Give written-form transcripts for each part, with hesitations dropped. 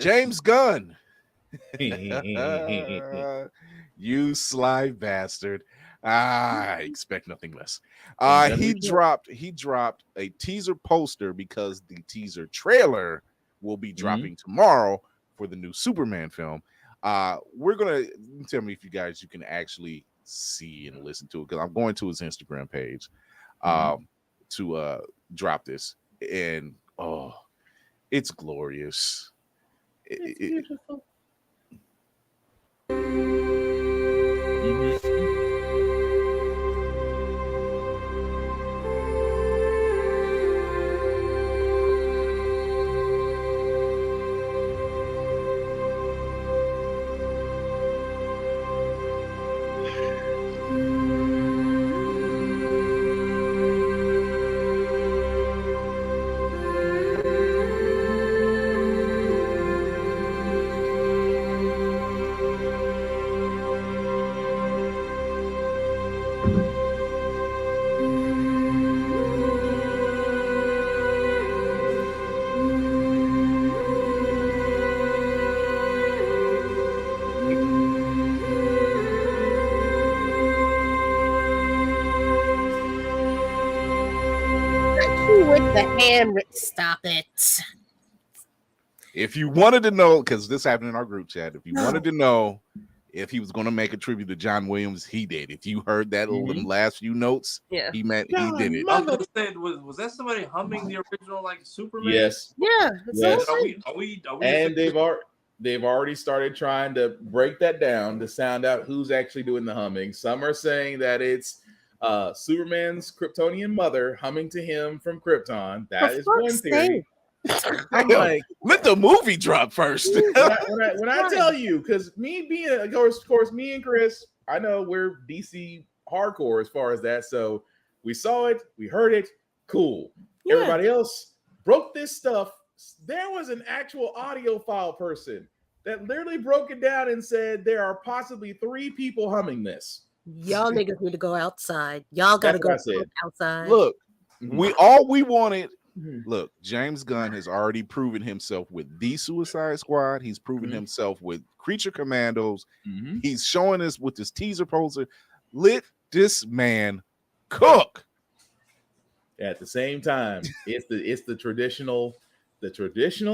James Gunn. You sly bastard. I expect nothing less. He dropped a teaser poster because the teaser trailer will be dropping tomorrow for the new Superman film. We're gonna tell me if you can actually see and listen to it, because I'm going to his Instagram page to drop this, and it's glorious. It's beautiful. With the hand, stop it. If you wanted to know, because this happened in our group chat, if you wanted to know if he was going to make a tribute to John Williams, he did. If you heard that last few notes, he did it. I was gonna say, was that somebody humming the original like Superman? Yes. Yeah. Yes. Are we and they've already started trying to break that down to sound out who's actually doing the humming. Some are saying that it's Superman's Kryptonian mother humming to him from Krypton. That is one theory. I'm like, let the movie drop first. when I tell you, because me being, of course, me and Chris, I know we're DC hardcore as far as that. So we saw it, we heard it, cool. Yeah. Everybody else broke this stuff. There was an actual audiophile person that literally broke it down and said there are possibly 3 people humming this. Y'all niggas need to go outside. Y'all gotta go outside. Look, we wanted. Look, James Gunn has already proven himself with the Suicide Squad. He's proven himself with Creature Commandos. He's showing us with this teaser poster. Let this man cook. At the same time, it's the traditional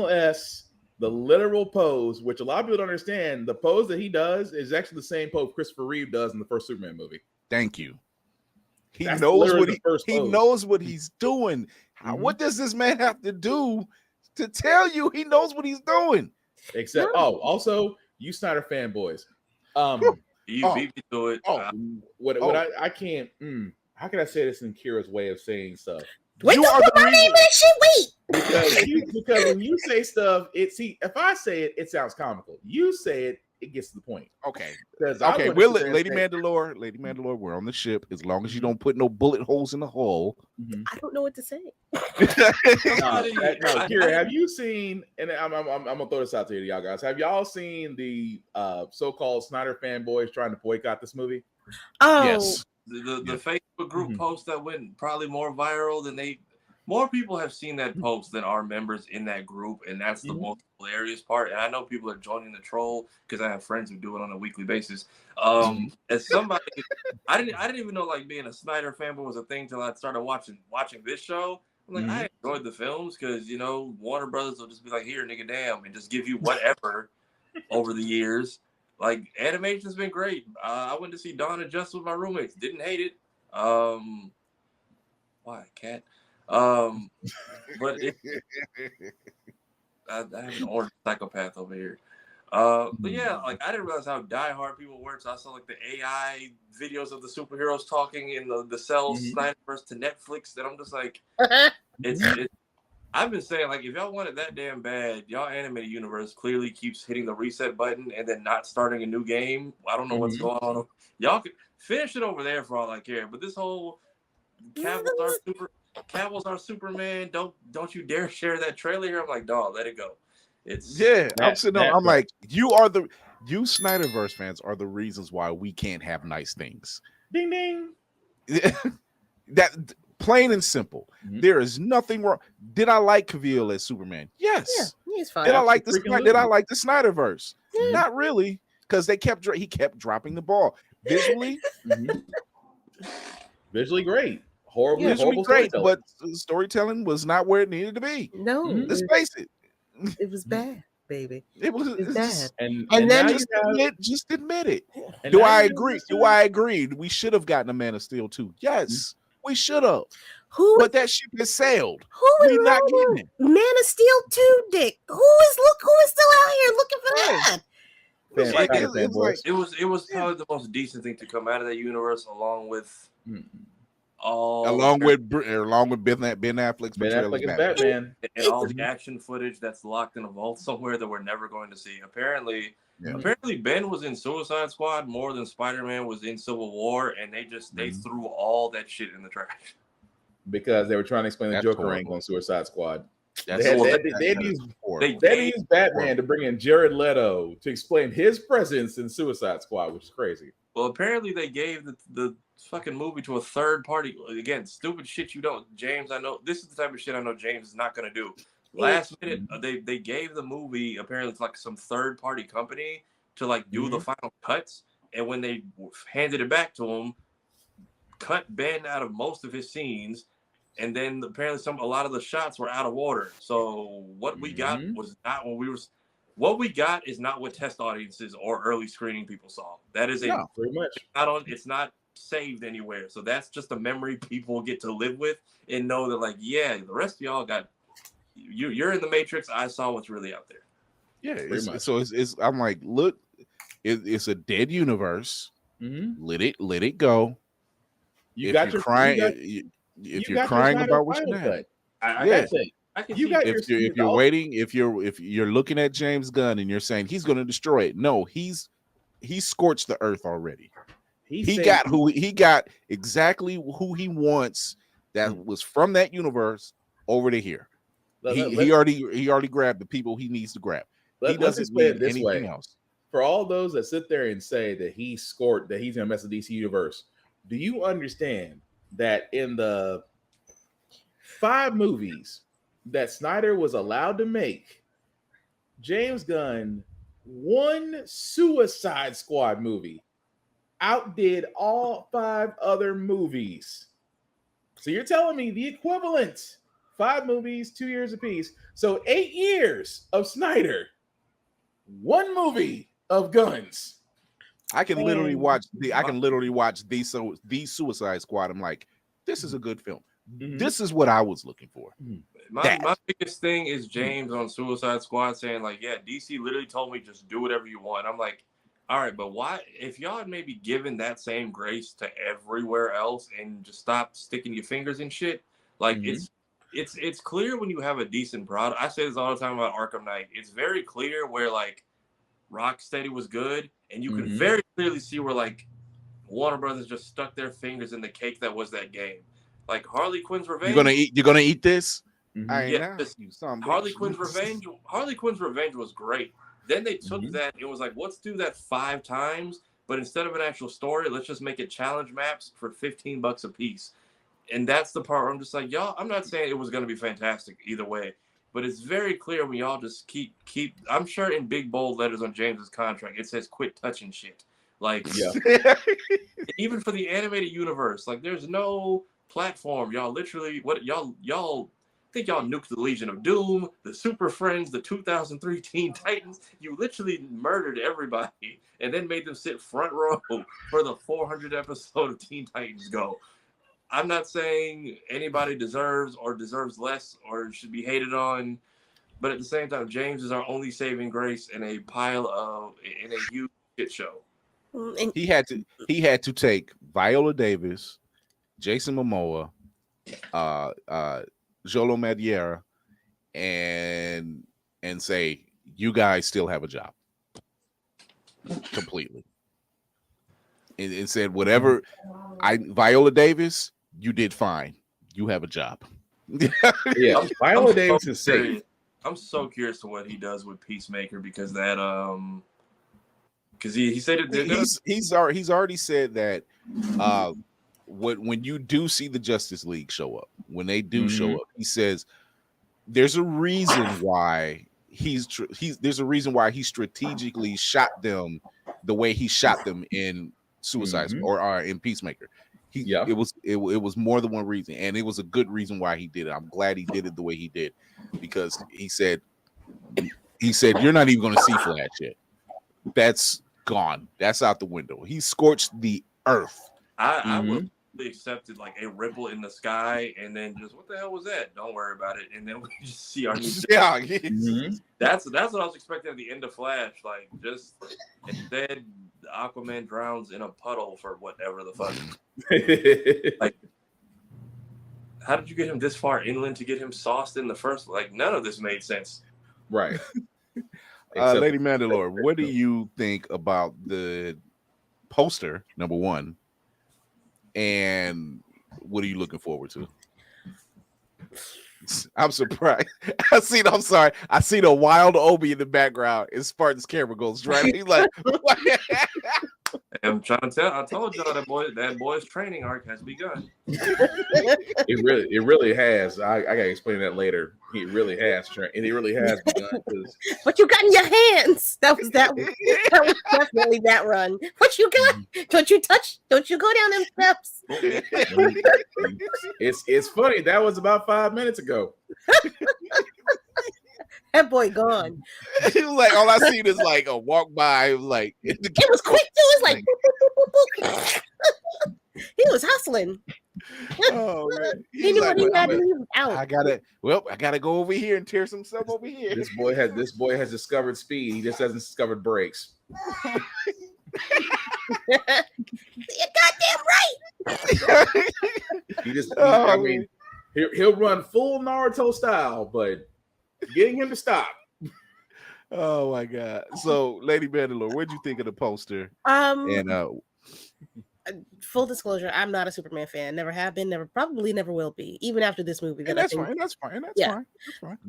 S. The literal pose, which a lot of people don't understand, the pose that he does is actually the same pose Christopher Reeve does in the first Superman movie. Thank you. He knows what he's doing. What does this man have to do to tell you he knows what he's doing? Except, also, you Snyder fanboys. You beat me to it. I can't. How can I say this in Kira's way of saying stuff? Wait, you are the name of that shit. Because when you say stuff, if I say it, it sounds comical. You say it, it gets to the point. Okay. Lady Mandalore, we're on the ship. As long as you don't put no bullet holes in the hull. I don't know what to say. Kira, have you seen? And I'm gonna throw this out to y'all guys. Have y'all seen the so-called Snyder fanboys trying to boycott this movie? Oh, yes. The Facebook group post that went probably more viral than more people have seen that post than are members in that group, and that's the most hilarious part. And I know people are joining the troll because I have friends who do it on a weekly basis. As somebody, I didn't even know like being a Snyder fanboy was a thing till I started watching this show. I'm like, I enjoyed the films because Warner Brothers will just be like, here, nigga, damn, and just give you whatever over the years. Like, animation's been great. I went to see Dawn of Justice with my roommates. Didn't hate it. Why, cat? But I have an orange psychopath over here. But yeah, like I didn't realize how diehard people were. So I saw like the AI videos of the superheroes talking in the Cells Snyderverse to Netflix. That I'm just like, I've been saying, like, if y'all want it that damn bad, y'all animated universe clearly keeps hitting the reset button and then not starting a new game. I don't know what's going on. Y'all can finish it over there for all I care. But this whole Cavill's our Superman. Don't you dare share that trailer here. I'm like, dog, let it go. I'm sitting there. I'm like, you Snyderverse fans are the reasons why we can't have nice things. Ding ding. That plain and simple. There is nothing wrong. Did I like Cavill as Superman? Yes. He's fine. Did I like the Snyderverse? Yeah. Not really, because he kept dropping the ball. Visually, visually great. Horrible, Yeah. horrible great, storytelling. but storytelling was not where it needed to be. No, Let's face it. it was bad, baby. It was It's bad. And then now just admit it. and Do now I you agree? have Do I agree? We should have gotten a Man of Steel too. Yes, we should have. Who But that ship has sailed. who We're is not getting it. Man of Steel 2, Dick? Who is still out here looking for that? It was probably the most decent thing to come out of that universe, along with along with Ben Affleck's portrayal of Batman, and all the action footage that's locked in a vault somewhere that we're never going to see. Apparently Ben was in Suicide Squad more than Spider-Man was in Civil War, and they threw all that shit in the trash because they were trying to explain the Joker angle on Suicide Squad. They used Batman to bring in Jared Leto to explain his presence in Suicide Squad, which is crazy. Well, apparently they gave the fucking movie to a third party. Again, stupid shit you don't, James. I know this is the type of shit I know James is not going to do. Last minute, they gave the movie apparently to like some third party company to like do the final cuts, and when they handed it back to him, cut Ben out of most of his scenes. And then apparently a lot of the shots were out of order. So what we got was not what we got is not what test audiences or early screening people saw. That is pretty much it's not saved anywhere. So that's just a memory people get to live with and know that like, yeah, the rest of y'all got you're in the Matrix. I saw what's really out there. Yeah. It's I'm like, look, it's a dead universe. Let it go. You got your crying. If you're crying about what you had, if you're waiting, if you're looking at James Gunn and you're saying he's going to destroy it, no, he scorched the earth already. He got exactly who he wants that was from that universe over to here. He already grabbed the people he needs to grab. He doesn't need anything else. For all those that sit there and say that he's going to mess the DC universe, do you understand that in the 5 movies that Snyder was allowed to make, James Gunn, one Suicide Squad movie, outdid all 5 other movies? So you're telling me the equivalent, 5 movies, 2 years apiece. So 8 years of Snyder, 1 movie of Gunn's. I can literally watch the Suicide Squad. I'm like, this is a good film. This is what I was looking for. My biggest thing is James on Suicide Squad saying like, yeah, DC literally told me just do whatever you want. I'm like, all right, but why? If y'all had maybe given that same grace to everywhere else and just stop sticking your fingers in shit, like it's clear when you have a decent product. I say this all the time about Arkham Knight. It's very clear where like Rocksteady was good. And you can very clearly see where like Warner Brothers just stuck their fingers in the cake that was that game. Like Harley Quinn's Revenge. You're gonna eat this? Harley Quinn's Revenge was great. Then they took that. It was like, let's do that 5 times, but instead of an actual story, let's just make it challenge maps for $15 a piece. And that's the part where I'm just like, y'all. I'm not saying it was gonna be fantastic either way. But it's very clear when y'all just keep. I'm sure in big bold letters on James's contract it says "quit touching shit." Like, even for the animated universe, like there's no platform. Y'all literally y'all think y'all nuked the Legion of Doom, the Super Friends, the 2003 Teen Titans. You literally murdered everybody and then made them sit front row for the 400 episode of Teen Titans Go. I'm not saying anybody deserves less or should be hated on, but at the same time, James is our only saving grace in a huge shit show. He had to take Viola Davis, Jason Momoa, Jolo Mediera, and say, you guys still have a job. Completely. And said, whatever, Viola Davis, you did fine. You have a job. Yeah, Viola Davis is safe. I'm so curious to what he does with Peacemaker because that because he said it. He's already said that when you do see the Justice League show up, when they do show up, he says there's a reason why there's a reason why he strategically shot them the way he shot them in Suicide or in Peacemaker. It was more than one reason, and it was a good reason why he did it. I'm glad he did it the way he did, because he said you're not even going to see Flash yet. That's gone. That's out the window. He scorched the earth. I would have accepted like a ripple in the sky, and then just what the hell was that? Don't worry about it, and then we just see our new. That's what I was expecting at the end of Flash. Like just instead, Aquaman drowns in a puddle for whatever the fuck. Like, how did you get him this far inland to get him sauced in the first? Like, none of this made sense. Right. Lady Mandalore, what do you think about the poster, number one, and what are you looking forward to? I'm surprised. I see the wild Obi in the background, and Spartan's camera goes right. He's like, what? I'm trying to tell. I told y'all that boy's training arc has begun. It really has. I gotta explain that later. He really has and he really has begun. What you got in your hands? That was definitely that run. What you got? Don't you touch? Don't you go down them steps? It's funny. That was about 5 minutes ago. That boy gone. He was like, all I seen is like a walk by. It was like it was quick too. It was like boop, boop, boop, boop. He was hustling. Oh man, he knew what he had to do out. I gotta go over here and tear some stuff over here. This boy has discovered speed. He just hasn't discovered brakes. You're goddamn right. I mean, he'll run full Naruto style, but getting him to stop. Oh my god! So, Lady Mandalore, what'd you think of the poster? Full disclosure, I'm not a Superman fan. Never have been. Probably never will be. Even after this movie, That's fine.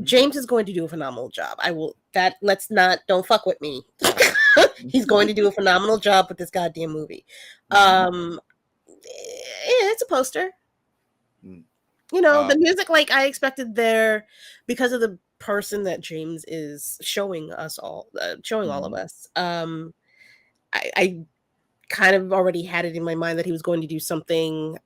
James is going to do a phenomenal job. Don't fuck with me. He's going to do a phenomenal job with this goddamn movie. Yeah, it's a poster. You know, the music, like I expected there, because of the person that James is showing all of us. I kind of already had it in my mind that he was going to do something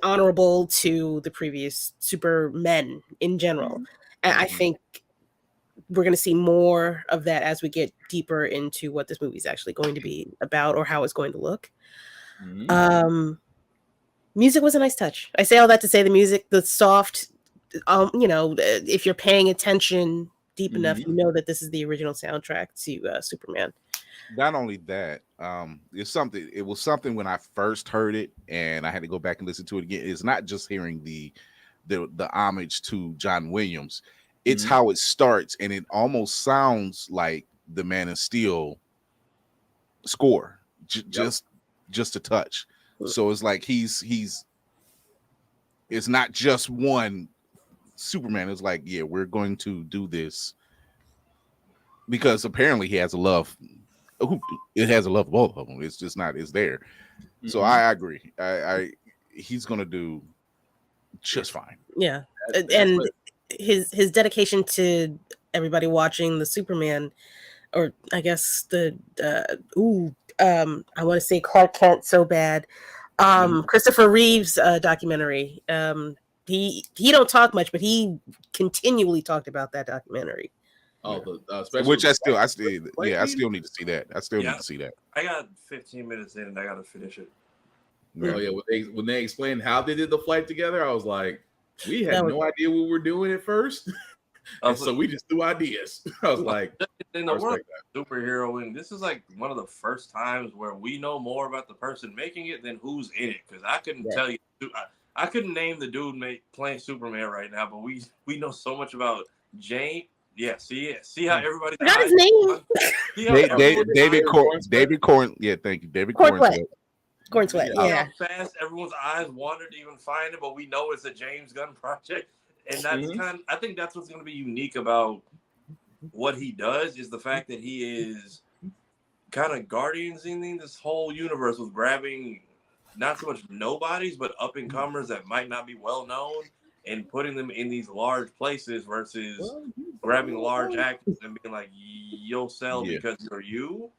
honorable to the previous Supermen in general. And I think we're going to see more of that as we get deeper into what this movie is actually going to be about or how it's going to look. Music was a nice touch. I say all that to say the music, the soft, if you're paying attention deep enough, you know that this is the original soundtrack to Superman. Not only that, it was something when I first heard it, and I had to go back and listen to it again. It's not just hearing the homage to John Williams. It's how it starts, and it almost sounds like the Man of Steel score, just a touch. So it's like it's not just one Superman. It's like, yeah, we're going to do this because apparently he has a love. It has a love of both of them. It's just not. It's there. So I agree. He's gonna do just fine. Yeah, and his dedication to everybody watching the Superman, or I guess I want to say Clark Kent so bad. Christopher Reeve's documentary. He don't talk much, but he continually talked about that documentary. Which I still need to see that. Need to see that. I got 15 minutes in and I got to finish it. Oh yeah, when they explained how they did the flight together, I was like, we had no idea what we were doing at first. So we just threw ideas. I was like, in the world of superhero, and this is like one of the first times where we know more about the person making it than who's in it. Because I couldn't tell you, I couldn't name the dude playing Superman right now, but we know so much about Jane. Yeah, see how everybody got his name. David Corn. Yeah, thank you, David Cornsweet. Cornsweet. Yeah. How fast everyone's eyes wandered to even find it, but we know it's a James Gunn project. And that's I think that's what's going to be unique about what he does is the fact that he is kind of guardianing this whole universe with grabbing not so much nobodies, but up and comers that might not be well known and putting them in these large places versus grabbing large actors and being like, you'll sell because you're you.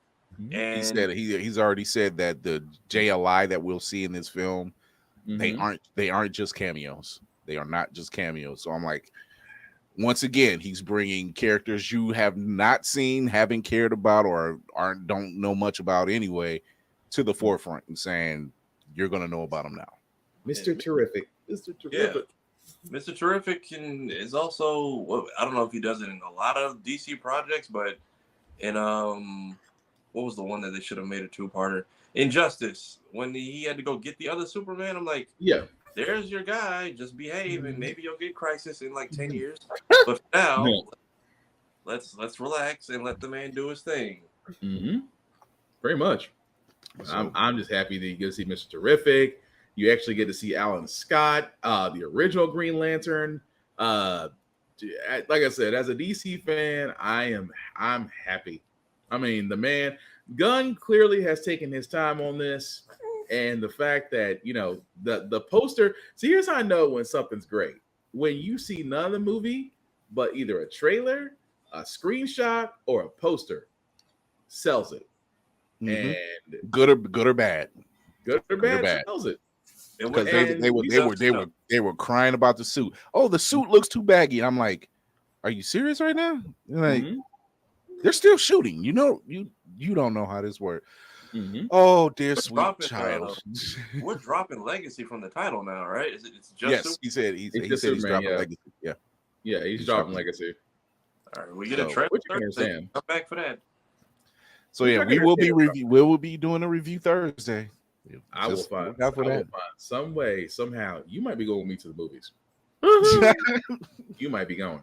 And he said he's already said that the JLI that we'll see in this film, they aren't just cameos. They are not just cameos. So I'm like, once again, he's bringing characters you have not seen, haven't cared about, or don't know much about anyway, to the forefront and saying you're gonna know about him now. Mr. Terrific. Mr. Terrific. Yeah. Mr. Terrific is also, I don't know if he does it in a lot of DC projects, but in what was the one that they should have made a two-parter? Injustice, when he had to go get the other Superman, I'm like, yeah, there's your guy, just behave and maybe you'll get Crisis in like 10 years. But for now, let's relax and let the man do his thing. Very much. So, I'm just happy that you get to see Mr. Terrific. You actually get to see Alan Scott, the original Green Lantern. Like I said, as a DC fan, I'm happy. I mean, the man, Gunn clearly has taken his time on this. And the fact that, you know, the poster. See, here's how I know when something's great. When you see none of the movie, but either a trailer, a screenshot, or a poster sells it. And good or bad. Good or bad sells it. Because they were crying about the suit. Oh, the suit looks too baggy. And I'm like, are you serious right now? Like, they're still shooting. You know, you don't know how this works. Oh, dear sweet child. We're dropping Legacy from the title now, right? It's just yes. He said he's dropping Legacy. Yeah, he's dropping Legacy. All right, we get a trailer. Come back for that. So yeah, we will be doing a review Thursday. I will find some way, somehow. You might be going with me to the movies. You might be going.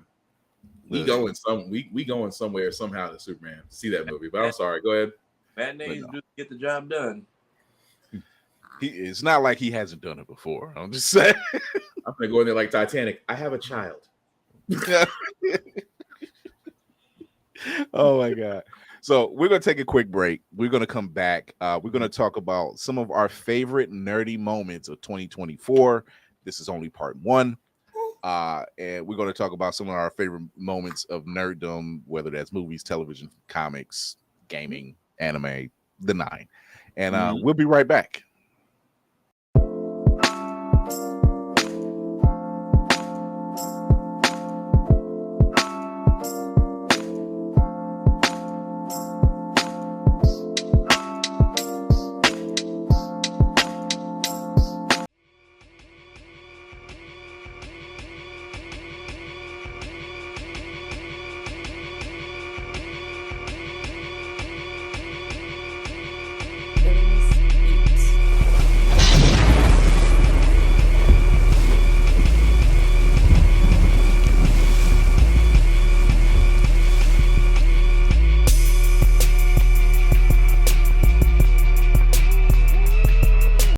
We going somewhere somehow to Superman. See that movie. But I'm sorry. Go ahead. Matinees do get the job done. It's not like he hasn't done it before. I'm just saying. I'm gonna go in there like Titanic. I have a child. Oh my god. So we're gonna take a quick break. We're gonna come back. We're gonna talk about some of our favorite nerdy moments of 2024. This is only part 1. And we're gonna talk about some of our favorite moments of nerddom, whether that's movies, television, comics, gaming, anime, the 9. And we'll be right back.